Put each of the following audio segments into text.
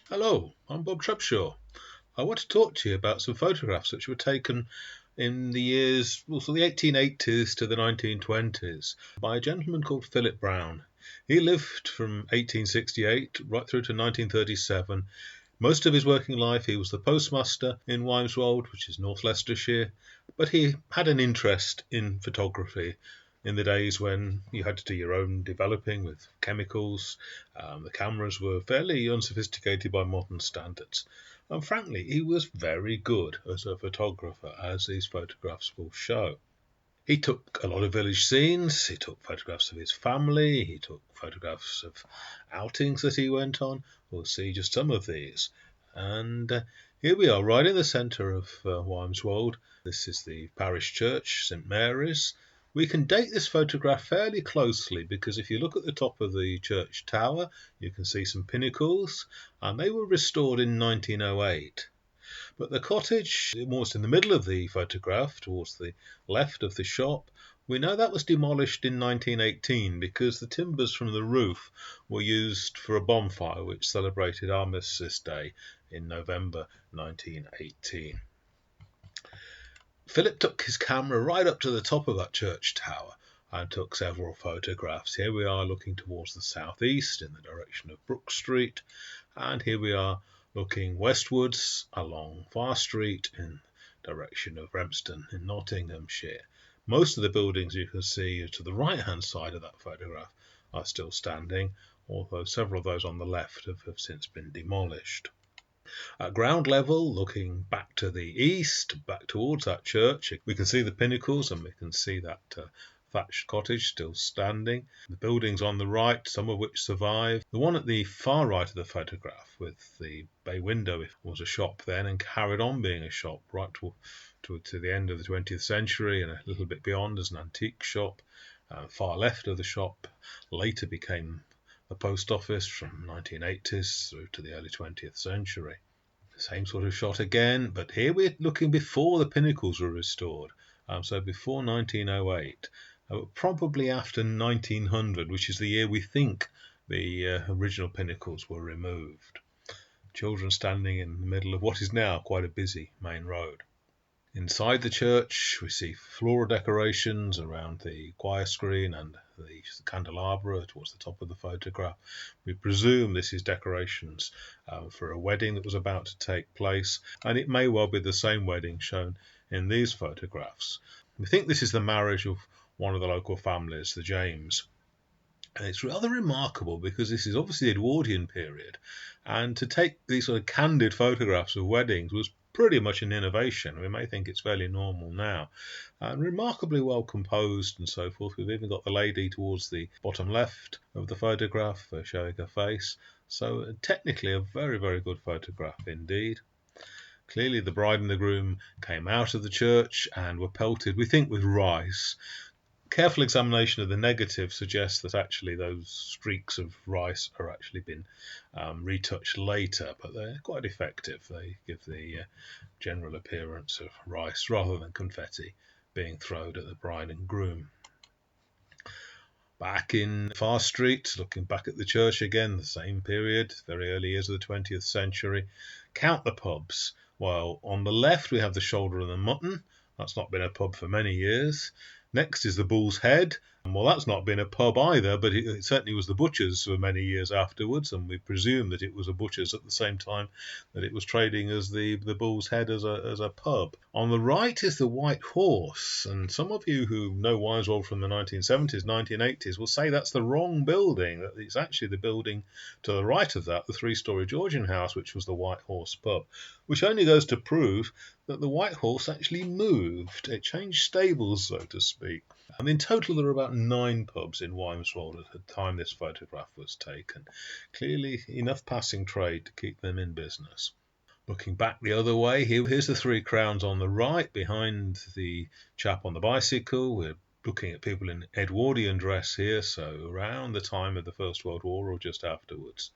Hello, I'm Bob Trebshaw. I want to talk to you about some photographs which were taken in the years, from the 1880s to the 1920s by a gentleman called Philip Brown. He lived from 1868 right through to 1937. Most of his working life he was the postmaster in Wymeswold, which is North Leicestershire, but he had an interest in photography in the days when you had to do your own developing with chemicals. The cameras were fairly unsophisticated by modern standards. And frankly, he was very good as a photographer, as these photographs will show. He took a lot of village scenes, he took photographs of his family, he took photographs of outings that he went on. We'll see just some of these. And here we are, right in the centre of Wymeswold. This is the Parish Church, St Mary's. We can date this photograph fairly closely because if you look at the top of the church tower, you can see some pinnacles, and they were restored in 1908. But the cottage, almost in the middle of the photograph, towards the left of the shop, we know that was demolished in 1918 because the timbers from the roof were used for a bonfire which celebrated Armistice Day in November 1918. Philip took his camera right up to the top of that church tower and took several photographs. Here we are looking towards the southeast in the direction of Brook Street, and here we are looking westwards along Far Street in direction of Rempston in Nottinghamshire. Most of the buildings you can see to the right hand side of that photograph are still standing, although several of those on the left have since been demolished. At ground level, looking back to the east, back towards that church, we can see the pinnacles and we can see that thatched cottage still standing. The buildings on the right, some of which survive. The one at the far right of the photograph with the bay window was a shop then and carried on being a shop right to the end of the 20th century and a little bit beyond as an antique shop. Far left of the shop later became the post office from 1980s through to the early 20th century. Same sort of shot again, but here we're looking before the pinnacles were restored, so before 1908, probably after 1900, which is the year we think the original pinnacles were removed. Children standing in the middle of what is now quite a busy main road. Inside the church, we see floral decorations around the choir screen and the candelabra towards the top of the photograph. We presume this is decorations for a wedding that was about to take place, and it may well be the same wedding shown in these photographs. We think this is the marriage of one of the local families, the James. And it's rather remarkable because this is obviously the Edwardian period, and to take these sort of candid photographs of weddings was pretty much an innovation. We may think it's fairly normal now. And remarkably well composed and so forth. We've even got the lady towards the bottom left of the photograph showing her face. So technically a very, very good photograph indeed. Clearly the bride and the groom came out of the church and were pelted, we think, with rice. Careful examination of the negative suggests that actually those streaks of rice are actually been retouched later, but they're quite effective. They give the general appearance of rice rather than confetti being thrown at the bride and groom. Back in Far Street, looking back at the church again, the same period, very early years of the 20th century. Count the pubs. Well, on the left we have the Shoulder and the Mutton. That's not been a pub for many years. Next is the Bull's Head. Well, that's not been a pub either, but it certainly was the butcher's for many years afterwards, and we presume that it was a butcher's at the same time that it was trading as the Bull's Head as a pub. On the right is the White Horse, and some of you who know Wymeswold from the 1970s, 1980s will say that's the wrong building, that it's actually the building to the right of that, the three-storey Georgian house, which was the White Horse pub, which only goes to prove that the White Horse actually moved. It changed stables, so to speak. And in total, there are about 9 pubs in Wymeswold at the time this photograph was taken. Clearly enough passing trade to keep them in business. Looking back the other way, here's the Three Crowns on the right, behind the chap on the bicycle. We're looking at people in Edwardian dress here, so around the time of the First World War or just afterwards.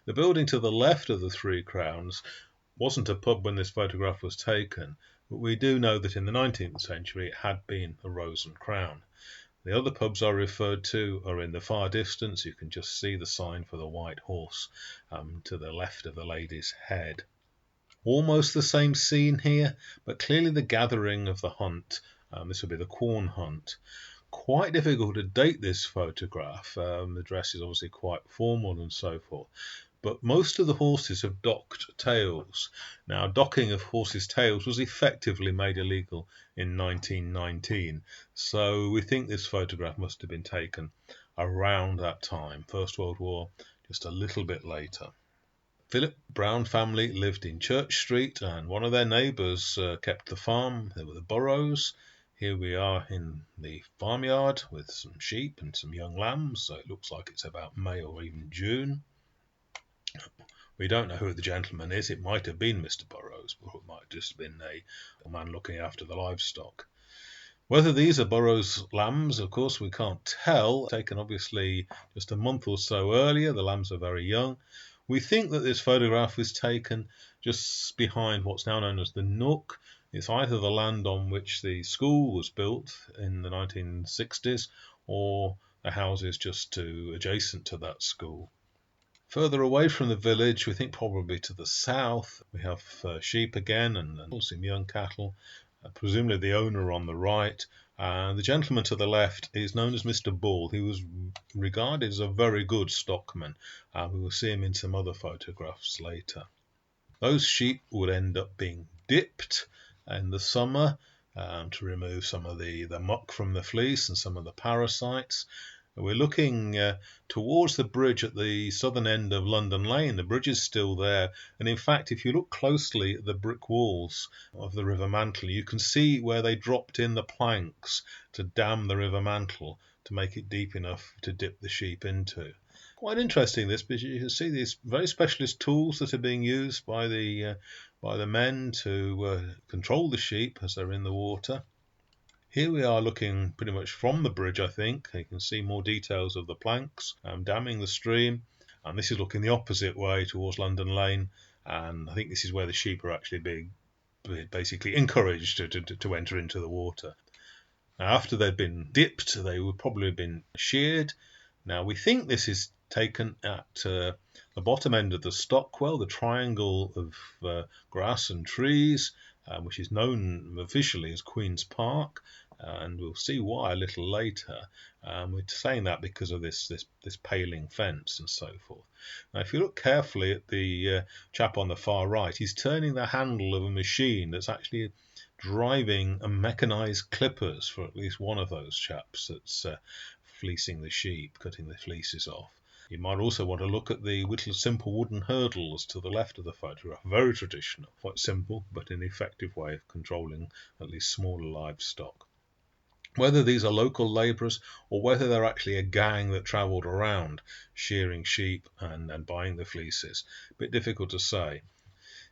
The building to the left of the Three Crowns wasn't a pub when this photograph was taken, but we do know that in the 19th century it had been a Rose and Crown. The other pubs I referred to are in the far distance. You can just see the sign for the White Horse to the left of the Lady's Head. Almost the same scene here, but clearly the gathering of the hunt. This will be the corn hunt. Quite difficult to date this photograph. The dress is obviously quite formal and so forth. But most of the horses have docked tails. Now, docking of horses' tails was effectively made illegal in 1919. So we think this photograph must have been taken around that time, First World War, just a little bit later. Philip Brown family lived in Church Street, and one of their neighbours kept the farm. They were the Burrows. Here we are in the farmyard with some sheep and some young lambs, so it looks like it's about May or even June. We don't know who the gentleman is. It might have been Mr. Burrows, or it might have just been a man looking after the livestock. Whether these are Burrows' lambs, of course, we can't tell. Taken obviously just a month or so earlier. The lambs are very young. We think that this photograph was taken just behind what's now known as the Nook. It's either the land on which the school was built in the 1960s or the houses just adjacent to that school. Further away from the village, we think probably to the south, we have sheep again and some young cattle, presumably the owner on the right. The gentleman to the left is known as Mr. Bull. He was regarded as a very good stockman. We will see him in some other photographs later. Those sheep would end up being dipped in the summer to remove some of the muck from the fleece and some of the parasites. We're looking towards the bridge at the southern end of London Lane. The bridge is still there, and in fact, if you look closely at the brick walls of the River Mantle, you can see where they dropped in the planks to dam the River Mantle to make it deep enough to dip the sheep into. Quite interesting this, because you can see these very specialist tools that are being used by the men to control the sheep as they're in the water. Here we are looking pretty much from the bridge, I think. You can see more details of the planks damming the stream. And this is looking the opposite way towards London Lane. And I think this is where the sheep are actually being basically encouraged to enter into the water. Now, after they'd been dipped, they would probably have been sheared. Now, we think this is taken at the bottom end of the Stockwell, the triangle of grass and trees, which is known officially as Queen's Park. And we'll see why a little later. We're saying that because of this paling fence and so forth. Now, if you look carefully at the chap on the far right, he's turning the handle of a machine that's actually driving a mechanized clippers for at least one of those chaps that's fleecing the sheep, cutting the fleeces off. You might also want to look at the little simple wooden hurdles to the left of the photograph. Very traditional, quite simple, but an effective way of controlling at least smaller livestock. Whether these are local labourers or whether they're actually a gang that travelled around shearing sheep and buying the fleeces, a bit difficult to say.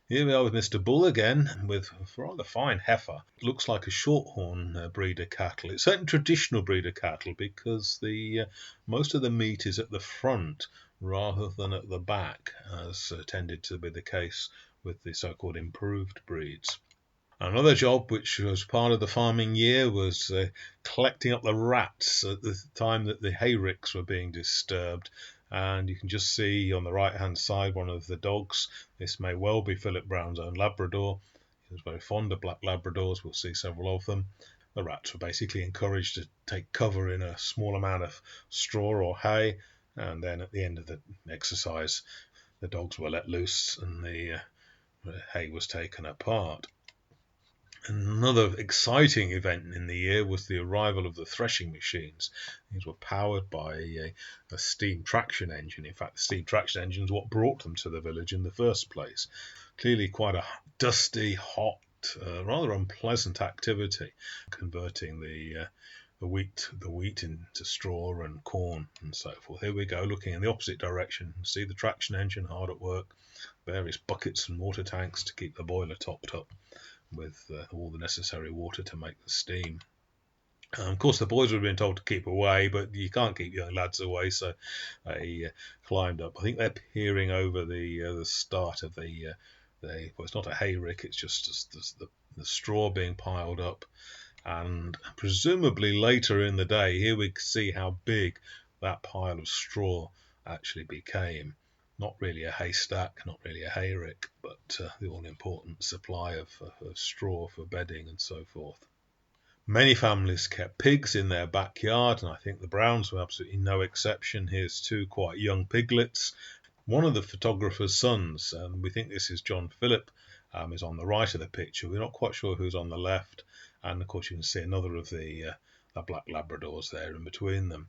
Here we are with Mr. Bull again, with a rather fine heifer. It looks like a shorthorn breed of cattle. It's certainly traditional breed of cattle because most of the meat is at the front rather than at the back, as tended to be the case with the so-called improved breeds. Another job which was part of the farming year was collecting up the rats at the time that the hayricks were being disturbed. And you can just see on the right-hand side one of the dogs. This may well be Philip Brown's own Labrador. He was very fond of black Labradors. We'll see several of them. The rats were basically encouraged to take cover in a small amount of straw or hay. And then at the end of the exercise, the dogs were let loose and the hay was taken apart. Another exciting event in the year was the arrival of the threshing machines. These were powered by a steam traction engine. In fact, the steam traction engine is what brought them to the village in the first place. Clearly quite a dusty, hot, rather unpleasant activity, converting the wheat into straw and corn and so forth. Here we go, looking in the opposite direction. See the traction engine hard at work, various buckets and water tanks to keep the boiler topped up with all the necessary water to make the steam. Of course, the boys would have been told to keep away, but you can't keep young lads away, so they climbed up. I think they're peering over the start of well, it's not a hayrick, it's just the straw being piled up. And presumably later in the day, here we see how big that pile of straw actually became. Not really a haystack, not really a hayrick, but the all-important supply of straw for bedding and so forth. Many families kept pigs in their backyard, and I think the Browns were absolutely no exception. Here's two quite young piglets. One of the photographer's sons, we think this is John Philip, is on the right of the picture. We're not quite sure who's on the left. And of course, you can see another of the black Labradors there in between them.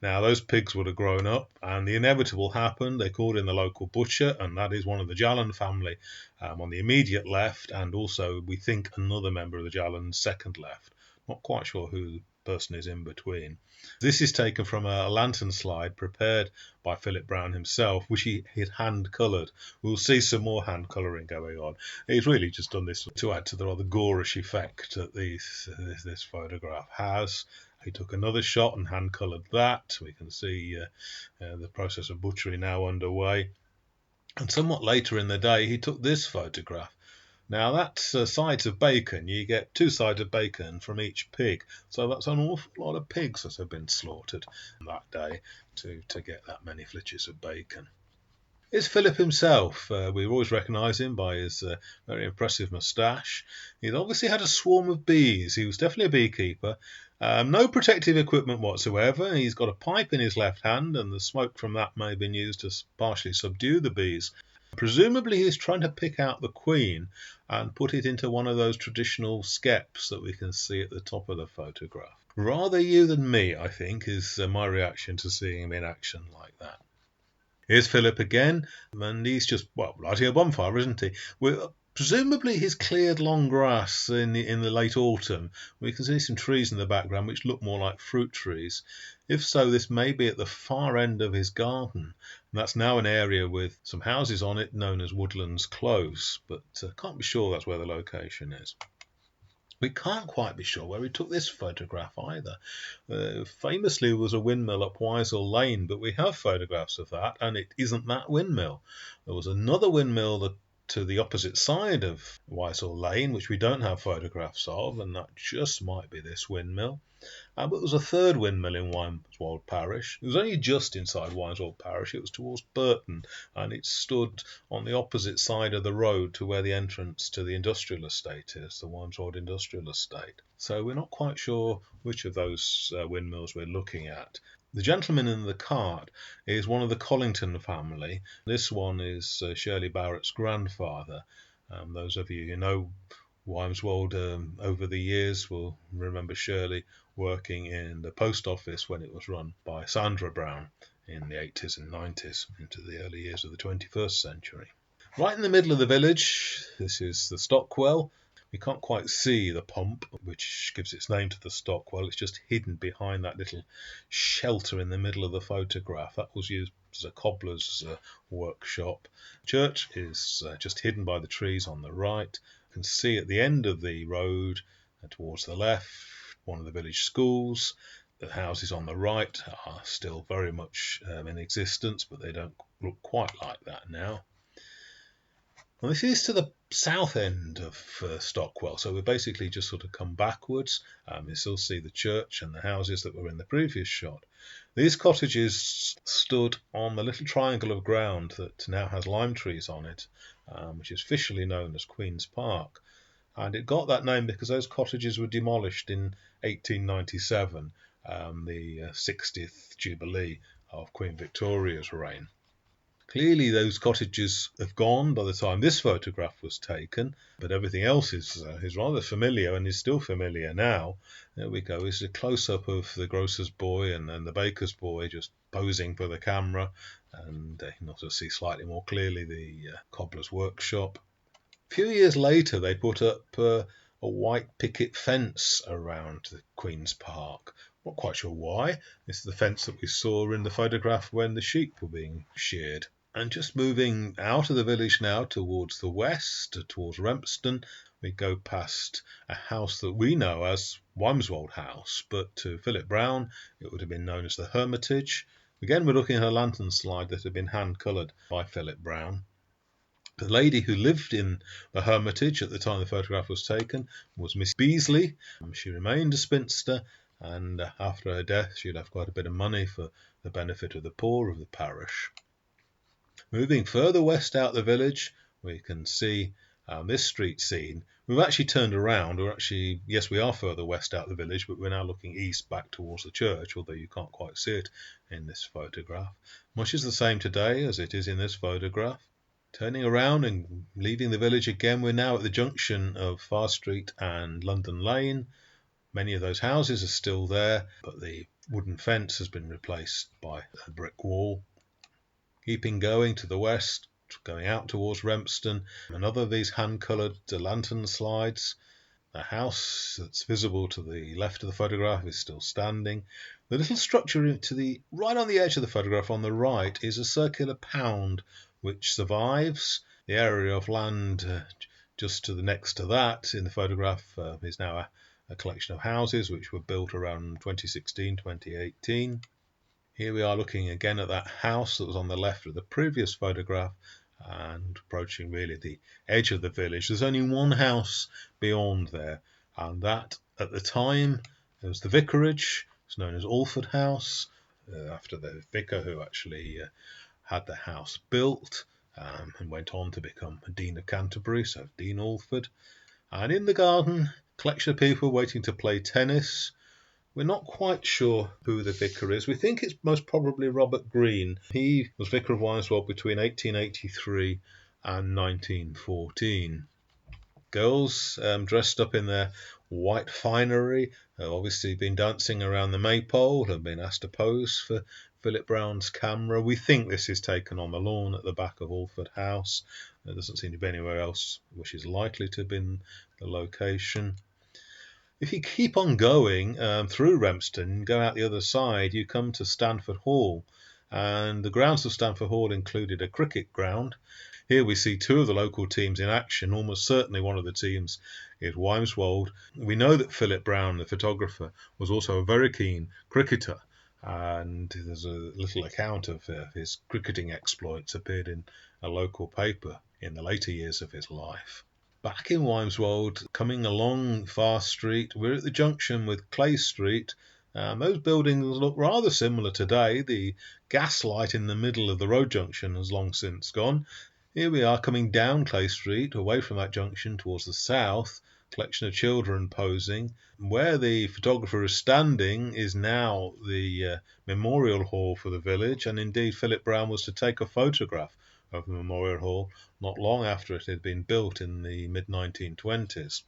Now, those pigs would have grown up, and the inevitable happened. They called in the local butcher, and that is one of the Jallan family on the immediate left, and also, we think, another member of the Jallans, second left. Not quite sure who the person is in between. This is taken from a lantern slide prepared by Philip Brown himself, which he had hand-coloured. We'll see some more hand-colouring going on. He's really just done this to add to the rather gorish effect that this photograph has. He took another shot and hand-coloured that. We can see the process of butchery now underway. And somewhat later in the day, he took this photograph. Now, that's sides of bacon. You get 2 sides of bacon from each pig. So that's an awful lot of pigs that have been slaughtered that day to get that many flitches of bacon. It's Philip himself. We always recognise him by his very impressive moustache. He'd obviously had a swarm of bees. He was definitely a beekeeper. No protective equipment whatsoever. He's got a pipe in his left hand, and the smoke from that may have been used to partially subdue the bees. Presumably he's trying to pick out the queen and put it into one of those traditional skeps that we can see at the top of the photograph. Rather you than me, I think, is my reaction to seeing him in action like that. Here's Philip again, and he's just, lighting a bonfire, isn't he? Presumably he's cleared long grass in the late autumn. We can see some trees in the background which look more like fruit trees. If so, this may be at the far end of his garden. And that's now an area with some houses on it known as Woodlands Close, but can't be sure that's where the location is. We can't quite be sure where he took this photograph either. Famously, there was a windmill up Wymeswold Lane, but we have photographs of that, and it isn't that windmill. There was another windmill to the opposite side of Wymeswold Lane, which we don't have photographs of, and that just might be this windmill. But there was a third windmill in Wymeswold Parish. It was only just inside Wymeswold Parish. It was towards Burton, and it stood on the opposite side of the road to where the entrance to the industrial estate is, the Wymeswold Industrial Estate. So we're not quite sure which of those windmills we're looking at. The gentleman in the cart is one of the Collington family. This one is Shirley Barrett's grandfather. Those of you who know Wymeswold over the years will remember Shirley working in the post office when it was run by Sandra Brown in the 80s and 90s into the early years of the 21st century. Right in the middle of the village, this is the Stockwell. We can't quite see the pump, which gives its name to the Stockwell. It's just hidden behind that little shelter in the middle of the photograph. That was used as a cobbler's workshop. The church is just hidden by the trees on the right. You can see at the end of the road, towards the left, one of the village schools. The houses on the right are still very much in existence, but they don't look quite like that now. And this is to the south end of Stockwell, so we're basically just sort of come backwards. You still see the church and the houses that were in the previous shot. These cottages stood on the little triangle of ground that now has lime trees on it, which is officially known as Queen's Park. And it got that name because those cottages were demolished in 1897, the 60th Jubilee of Queen Victoria's reign. Clearly those cottages have gone by the time this photograph was taken, but everything else is rather familiar and is still familiar now. There we go, it's a close-up of the grocer's boy and then the baker's boy just posing for the camera, and you can also see slightly more clearly the Cobblers Workshop. A few years later, they put up a white picket fence around the Queen's Park. Not quite sure why. This is the fence that we saw in the photograph when the sheep were being sheared. And just moving out of the village now towards the west, towards Rempston, we go past a house that we know as Wymeswold House, but to Philip Brown, it would have been known as the Hermitage. Again, we're looking at a lantern slide that had been hand-coloured by Philip Brown. The lady who lived in the Hermitage at the time the photograph was taken was Miss Beasley. She remained a spinster, and after her death she left quite a bit of money for the benefit of the poor of the parish. Moving further west out the village, we can see this street scene. We've actually turned around. Yes, we are further west out the village, but we're now looking east back towards the church, although you can't quite see it in this photograph. Much is the same today as it is in this photograph. Turning around and leaving the village again, we're now at the junction of Far Street and London Lane. Many of those houses are still there, but the wooden fence has been replaced by a brick wall. Keeping going to the west, going out towards Rempston, another of these hand-coloured lantern slides. The house that's visible to the left of the photograph is still standing. The little structure to the right on the edge of the photograph on the right is a circular pound which survives. The area of land just to the next to that in the photograph is now a collection of houses which were built around 2016, 2018. Here we are looking again at that house that was on the left of the previous photograph and approaching really the edge of the village. There's only one house beyond there, and that at the time it was the vicarage. It's known as Alford House, after the vicar who actually had the house built and went on to become a Dean of Canterbury, so Dean Alford. And in the garden, a collection of people waiting to play tennis. We're not quite sure who the vicar is. We think it's most probably Robert Green. He was vicar of Wymeswold between 1883 and 1914. Girls dressed up in their white finery have obviously been dancing around the maypole, have been asked to pose for Philip Brown's camera. We think this is taken on the lawn at the back of Alford House. There doesn't seem to be anywhere else which is likely to have been the location. If you keep on going through Rempston, go out the other side, you come to Stanford Hall. And the grounds of Stanford Hall included a cricket ground. Here we see two of the local teams in action. Almost certainly one of the teams is Wymeswold. We know that Philip Brown, the photographer, was also a very keen cricketer. And there's a little account of his cricketing exploits appeared in a local paper in the later years of his life. Back in Wymeswold, coming along Far Street, we're at the junction with Clay Street. Those buildings look rather similar today. The gas light in the middle of the road junction has long since gone. Here we are coming down Clay Street, away from that junction towards the south, collection of children posing. Where the photographer is standing is now the memorial hall for the village, and indeed Philip Brown was to take a photograph of the Memorial Hall not long after it had been built in the mid-1920s.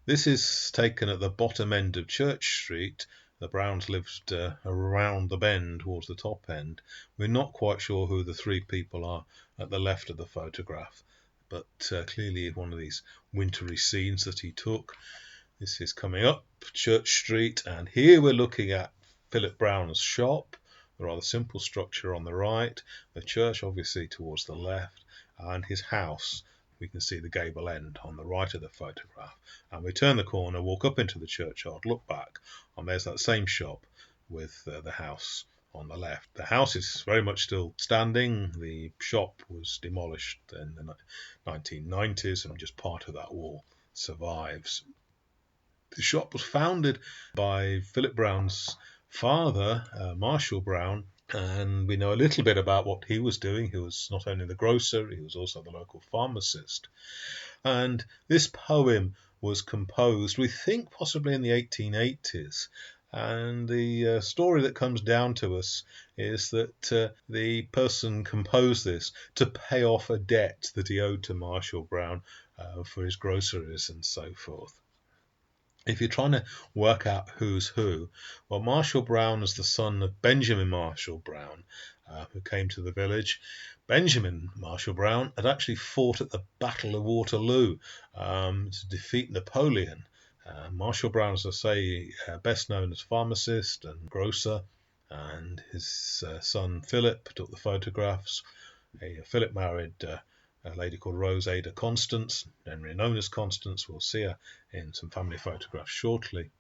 This is taken at the bottom end of Church Street. The Browns lived around the bend towards the top end. We're not quite sure who the three people are at the left of the photograph, but clearly one of these wintry scenes that he took. This is coming up Church Street, and here we're looking at Philip Brown's shop. The rather simple structure on the right, the church obviously towards the left, and his house. We can see the gable end on the right of the photograph. And we turn the corner, walk up into the churchyard, look back, and there's that same shop with the house on the left. The house is very much still standing. The shop was demolished in the 1990s, and just part of that wall survives. The shop was founded by Philip Brown's father, Marshall Brown, and we know a little bit about what he was doing. He was not only the grocer, he was also the local pharmacist. And this poem was composed, we think, possibly in the 1880s. And the story that comes down to us is that the person composed this to pay off a debt that he owed to Marshall Brown for his groceries and so forth. If you're trying to work out who's who, well, Marshall Brown is the son of Benjamin Marshall Brown, who came to the village. Benjamin Marshall Brown had actually fought at the Battle of Waterloo to defeat Napoleon. Marshall Brown, as I say, best known as pharmacist and grocer, and his son Philip took the photographs. Philip married a lady called Rose Ada Constance, generally known as Constance. We'll see her in some family photographs shortly.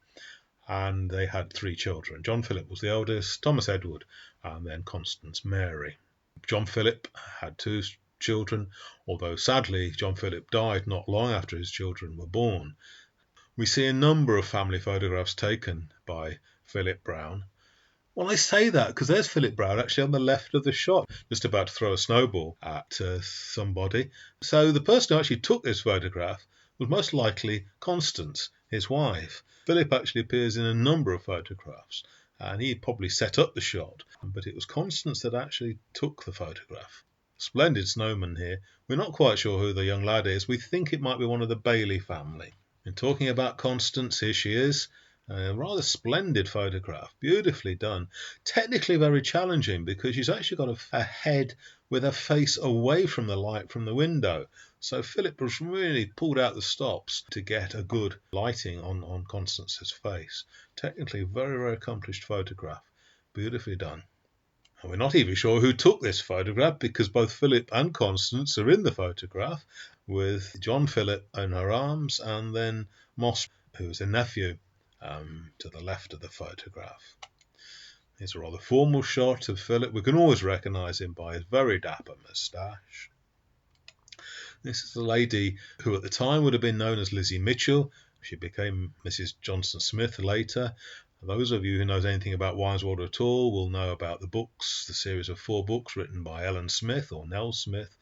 And they had three children. John Philip was the eldest, Thomas Edward, and then Constance Mary. John Philip had two children, although sadly John Philip died not long after his children were born. We see a number of family photographs taken by Philip Brown. Well, I say that because there's Philip Brown actually on the left of the shot, just about to throw a snowball at somebody. So the person who actually took this photograph was most likely Constance, his wife. Philip actually appears in a number of photographs, and he probably set up the shot, but it was Constance that actually took the photograph. Splendid snowman here. We're not quite sure who the young lad is. We think it might be one of the Bailey family. And talking about Constance, here she is. A rather splendid photograph, beautifully done. Technically very challenging because she's actually got a head with her face away from the light from the window. So Philip was really pulled out the stops to get a good lighting on Constance's face. Technically very, very accomplished photograph. Beautifully done. And we're not even sure who took this photograph because both Philip and Constance are in the photograph, with John Philip in her arms and then Moss, who's a nephew, to the left of the photograph. Here's a rather formal shot of Philip. We can always recognise him by his very dapper moustache. This is a lady who at the time would have been known as Lizzy Mitchell. She became Mrs. Johnson Smith later. Those of you who knows anything about Wymeswold at all will know about the books, the series of 4 books written by Ellen Smith or Nell Smith,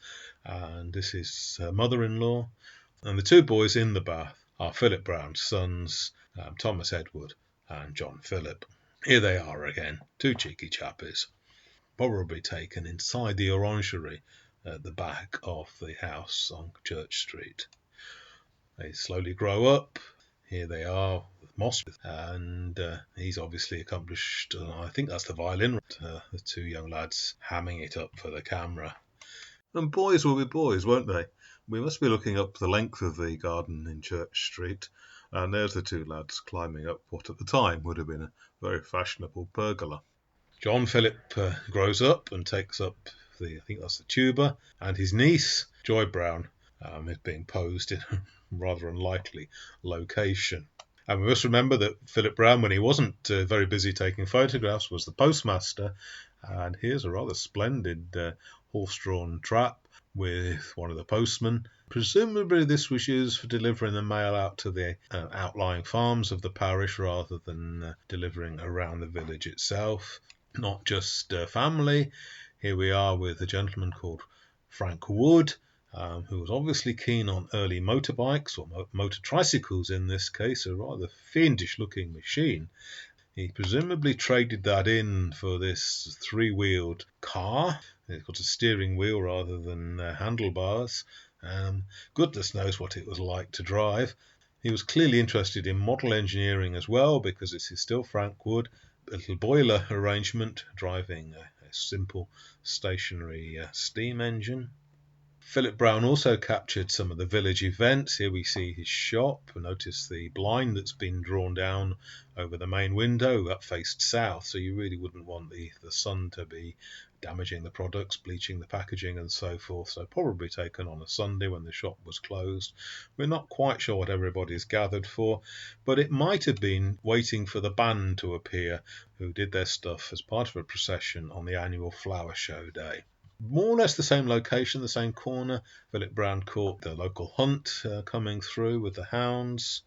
and this is her mother-in-law. And the 2 boys in the bath are Philip Brown's sons, Thomas Edward and John Philip. Here they are again, 2 cheeky chappies, probably taken inside the orangery at the back of the house on Church Street. They slowly grow up. Here they are with Moss, and he's obviously accomplished, I think that's the violin, the 2 young lads hamming it up for the camera. And boys will be boys, won't they? We must be looking up the length of the garden in Church Street, and there's the 2 lads climbing up what at the time would have been a very fashionable pergola. John Philip grows up and takes up I think that's the tuba, and his niece, Joy Brown, is being posed in a rather unlikely location. And we must remember that Philip Brown, when he wasn't very busy taking photographs, was the postmaster. And here's a rather splendid horse-drawn trap with one of the postmen. Presumably this was used for delivering the mail out to the outlying farms of the parish rather than delivering around the village itself. Not just family. Here we are with a gentleman called Frank Wood, who was obviously keen on early motorbikes, or motor tricycles in this case, a rather fiendish-looking machine. He presumably traded that in for this 3-wheeled car. It's got a steering wheel rather than handlebars. Goodness knows what it was like to drive. He was clearly interested in model engineering as well, because this is still Frank Wood. A little boiler arrangement driving a simple stationary steam engine. Philip Brown also captured some of the village events. Here we see his shop. Notice the blind that's been drawn down over the main window that faced south, so you really wouldn't want the sun to be damaging the products, bleaching the packaging and so forth. So probably taken on a Sunday when the shop was closed. We're not quite sure what everybody's gathered for, but it might have been waiting for the band to appear, who did their stuff as part of a procession on the annual flower show day. More or less the same location, the same corner. Philip Brown caught the local hunt coming through with the hounds.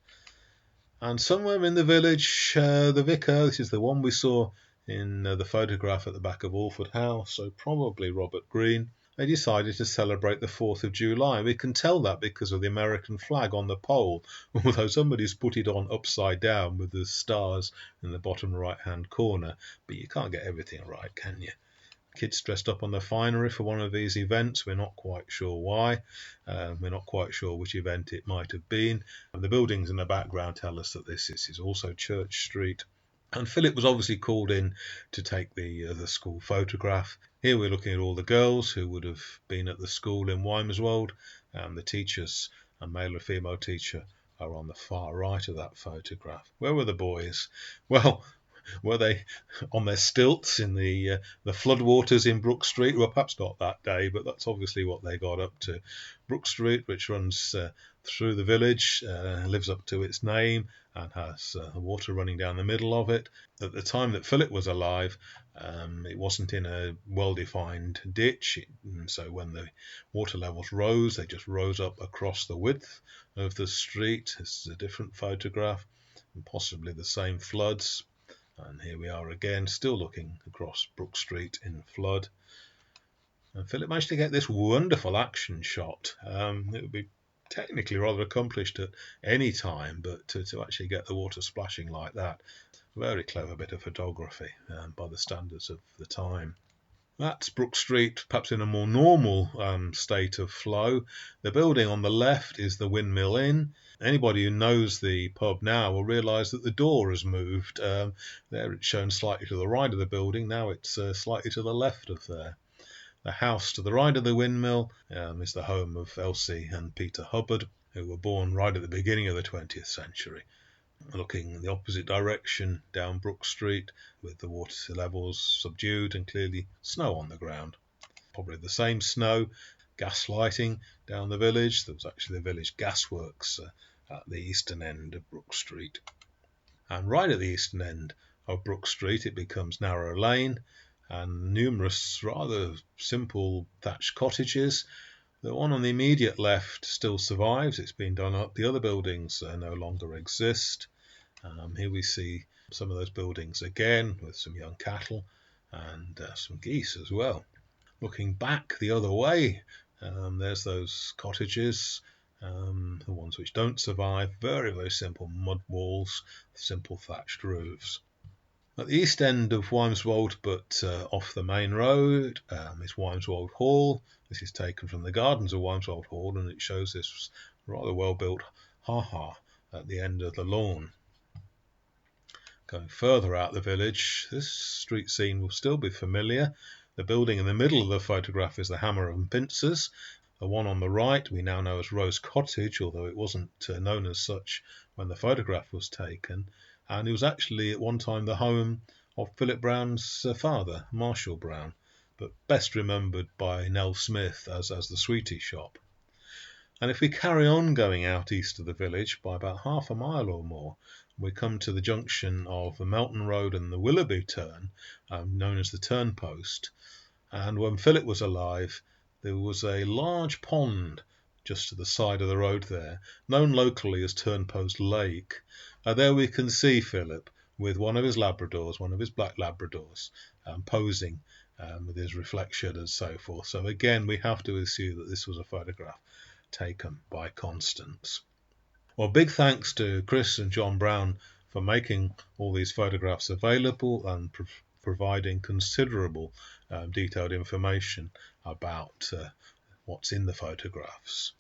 And somewhere in the village, the vicar, this is the one we saw in the photograph at the back of Alford House, so probably Robert Green, they decided to celebrate the 4th of July. We can tell that because of the American flag on the pole, although somebody's put it on upside down with the stars in the bottom right-hand corner. But you can't get everything right, can you? Kids dressed up on the finery for one of these events. We're not quite sure why. We're not quite sure which event it might have been. The buildings in the background tell us that this is also Church Street. And Philip was obviously called in to take the school photograph. Here we're looking at all the girls who would have been at the school in Wymeswold. The teachers, a male and female teacher, are on the far right of that photograph. Where were the boys? Well, Were they on their stilts in the floodwaters in Brook Street? Well, perhaps not that day, but that's obviously what they got up to. Brook Street, which runs through the village, lives up to its name and has water running down the middle of it. At the time that Philip was alive, it wasn't in a well-defined ditch, so when the water levels rose, they just rose up across the width of the street. This is a different photograph, and possibly the same floods. And here we are again, still looking across Brook Street in flood. And Philip managed to get this wonderful action shot. It would be technically rather accomplished at any time, but to actually get the water splashing like that, very clever bit of photography by the standards of the time. That's Brook Street, perhaps in a more normal state of flow. The building on the left is the Windmill Inn. Anybody who knows the pub now will realise that the door has moved. There it's shown slightly to the right of the building. Now it's slightly to the left of there. The house to the right of the windmill is the home of Elsie and Peter Hubbard, who were born right at the beginning of the 20th century. Looking in the opposite direction down Brook Street, with the water levels subdued and clearly snow on the ground. Probably the same snow. Gas lighting down the village. There was actually the village gasworks at the eastern end of Brook Street. And right at the eastern end of Brook Street it becomes Narrow Lane, and numerous rather simple thatched cottages. The one on the immediate left still survives. It's been done up. The other buildings no longer exist. Here we see some of those buildings again with some young cattle and some geese as well. Looking back the other way, there's those cottages, the ones which don't survive. Very, very simple mud walls, simple thatched roofs. At the east end of Wymeswold, but off the main road, is Wymeswold Hall. This is taken from the gardens of Wymeswold Hall, and it shows this rather well-built ha-ha at the end of the lawn. Going further out the village, this street scene will still be familiar. The building in the middle of the photograph is the Hammer and Pincers. The one on the right we now know as Rose Cottage, although it wasn't known as such when the photograph was taken. And it was actually at one time the home of Philip Brown's father, Marshall Brown, but best remembered by Nell Smith as the Sweetie Shop. And if we carry on going out east of the village by about half a mile or more, we come to the junction of the Melton Road and the Willoughby turn, known as the Turnpost. And when Philip was alive, there was a large pond just to the side of the road there, known locally as Turnpost Lake. There we can see Philip with one of his Labradors, one of his black Labradors, posing with his reflection and so forth. So again, we have to assume that this was a photograph taken by Constance. Well, big thanks to Chris and John Brown for making all these photographs available and providing considerable detailed information about what's in the photographs.